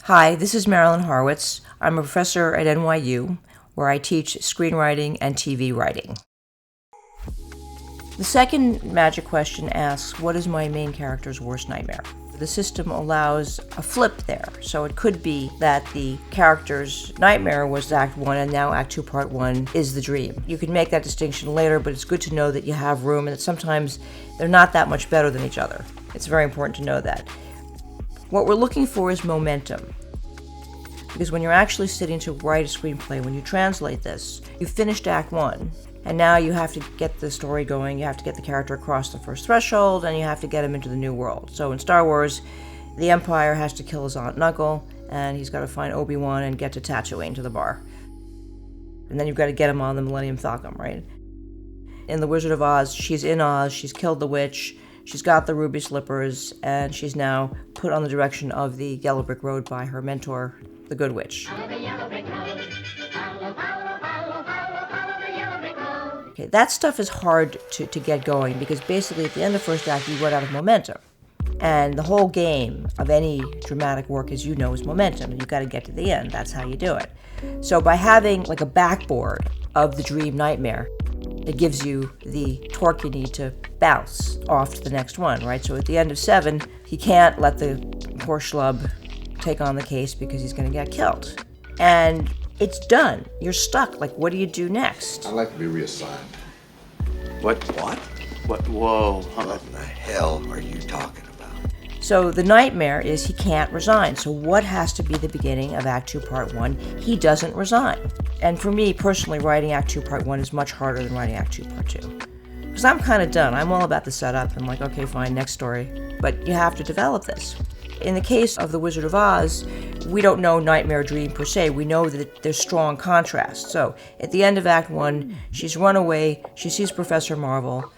Hi, this is Marilyn Horowitz. I'm a professor at NYU, where I teach screenwriting and TV writing. The second magic question asks, what is my main character's worst nightmare? The system allows a flip there, so it could be that the character's nightmare was Act 1 and now Act 2, Part 1 is the dream. You can make that distinction later, but it's good to know that you have room and that sometimes they're not that much better than each other. It's very important to know that. What we're looking for is momentum. Because when you're actually sitting to write a screenplay, when you translate this, you've finished Act 1, and now you have to get the story going, you have to get the character across the first threshold, and you have to get him into the new world. So in Star Wars, the Empire has to kill his Aunt and Uncle, and he's got to find Obi-Wan and get to Tatooine to the bar. And then you've got to get him on the Millennium Falcon, right? In The Wizard of Oz, she's in Oz, she's killed the witch, she's got the ruby slippers, and she's now put on the direction of the Yellow Brick Road by her mentor, the Good Witch. Okay, that stuff is hard to get going because basically at the end of first act you run out of momentum. And the whole game of any dramatic work, as you know, is momentum, and you've got to get to the end. That's how you do it. So by having like a backboard of the dream nightmare, it gives you the torque you need to bounce off to the next one, right? So at the end of 7, he can't let the poor schlub take on the case because he's going to get killed. And it's done. You're stuck. Like, what do you do next? I'd like to be reassigned. What? Whoa. What in the hell are you talking about? So the nightmare is he can't resign. So what has to be the beginning of Act 2, Part 1? He doesn't resign. And for me, personally, writing Act 2, Part 1 is much harder than writing Act 2, Part 2. Because I'm kind of done. I'm all about the setup. I'm like, okay, fine, next story. But you have to develop this. In the case of The Wizard of Oz, we don't know nightmare dream per se. We know that there's strong contrast. So at the end of Act 1, she's run away, she sees Professor Marvel,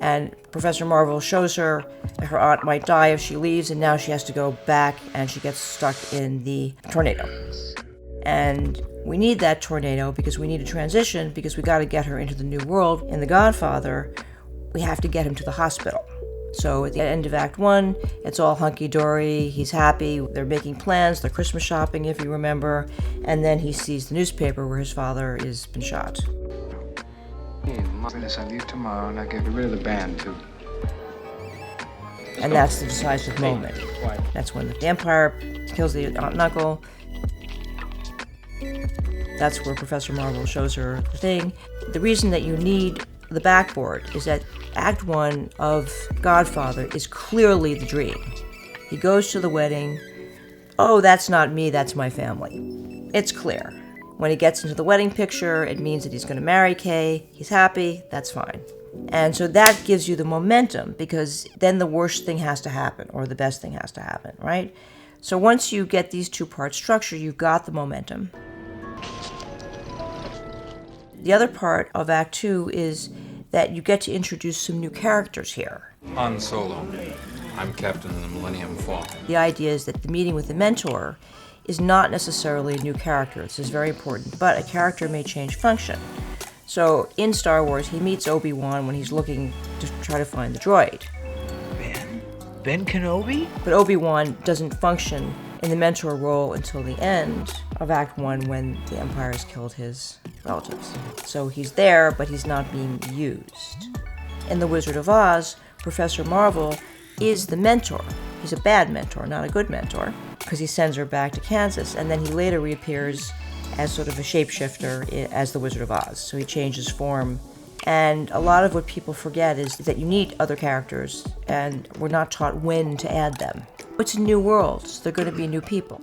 and Professor Marvel shows her aunt might die if she leaves, and now she has to go back, and she gets stuck in the tornado. And we need that tornado because we need a transition, because we got to get her into the new world. In The Godfather, we have to get him to the hospital. So at the end of Act 1, it's all hunky-dory, he's happy, they're making plans, they're Christmas shopping, if you remember, and then he sees the newspaper where his father has been shot. I leave tomorrow and I get rid of the band, too. And that's the decisive moment. That's when the Empire kills the Aunt and Uncle. That's where Professor Marvel shows her the thing. The reason that you need the backboard is that Act 1 of Godfather is clearly the dream. He goes to the wedding. Oh, that's not me, that's my family. It's clear. When he gets into the wedding picture, it means that he's going to marry Kay. He's happy, that's fine. And so that gives you the momentum, because then the worst thing has to happen, or the best thing has to happen, right? So once you get these two-part structure, you've got the momentum. The other part of Act 2 is that you get to introduce some new characters here. Han Solo. I'm captain of the Millennium Falcon. The idea is that the meeting with the mentor is not necessarily a new character. This is very important, but a character may change function. So in Star Wars, he meets Obi-Wan when he's looking to try to find the droid. Ben Kenobi? But Obi-Wan doesn't function in the mentor role until the end of Act 1 when the Empire has killed his relatives. So he's there, but he's not being used. In The Wizard of Oz, Professor Marvel is the mentor. He's a bad mentor, not a good mentor, because he sends her back to Kansas, and then he later reappears as sort of a shapeshifter as the Wizard of Oz. So he changes form. And a lot of what people forget is that you need other characters, and we're not taught when to add them. It's a new world, so they're going to be new people.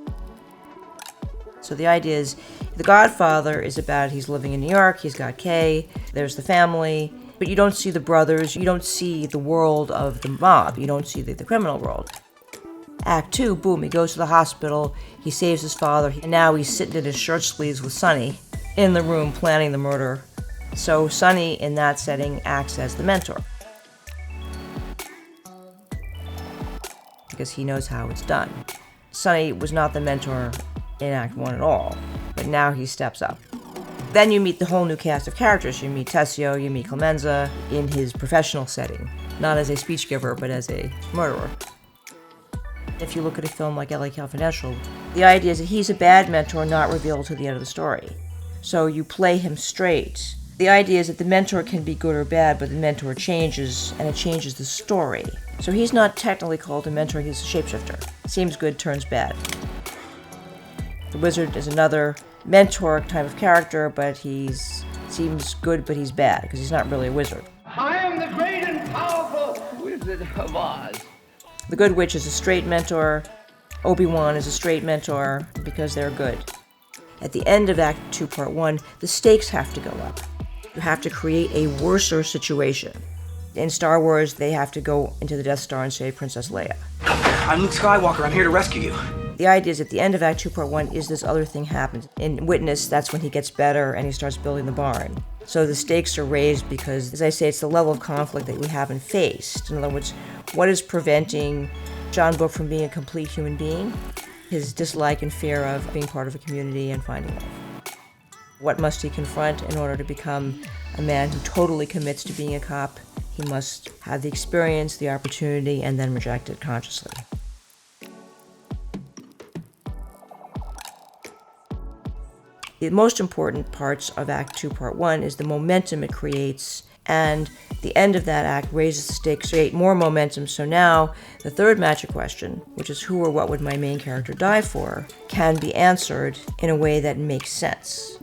So the idea is, The Godfather is about he's living in New York, he's got Kay, there's the family, but you don't see the brothers, you don't see the world of the mob, you don't see the criminal world. Act 2, boom, he goes to the hospital, he saves his father, and now he's sitting in his shirt sleeves with Sonny in the room planning the murder. So Sonny, in that setting, acts as the mentor, because he knows how it's done. Sonny was not the mentor in Act 1 at all, but now he steps up. Then you meet the whole new cast of characters. You meet Tessio, you meet Clemenza in his professional setting, not as a speech giver, but as a murderer. If you look at a film like LA Confidential, the idea is that he's a bad mentor not revealed to the end of the story. So you play him straight. The idea is that the mentor can be good or bad, but the mentor changes, and it changes the story. So he's not technically called a mentor, he's a shapeshifter. Seems good, turns bad. The wizard is another mentor type of character, but seems good, but he's bad, because he's not really a wizard. I am the great and powerful Wizard of Oz. The good witch is a straight mentor. Obi-Wan is a straight mentor, because they're good. At the end of Act 2, Part 1, the stakes have to go up. You have to create a worser situation. In Star Wars, they have to go into the Death Star and save Princess Leia. I'm Luke Skywalker. I'm here to rescue you. The idea is at the end of Act 2, Part 1 is this other thing happens. In Witness, that's when he gets better and he starts building the barn. So the stakes are raised because, as I say, it's the level of conflict that we haven't faced. In other words, what is preventing John Book from being a complete human being? His dislike and fear of being part of a community and finding love. What must he confront in order to become a man who totally commits to being a cop? He must have the experience, the opportunity, and then reject it consciously. The most important parts of Act 2, Part 1 is the momentum it creates, and the end of that act raises the stakes, create more momentum, so now the third magic question, which is who or what would my main character die for, can be answered in a way that makes sense.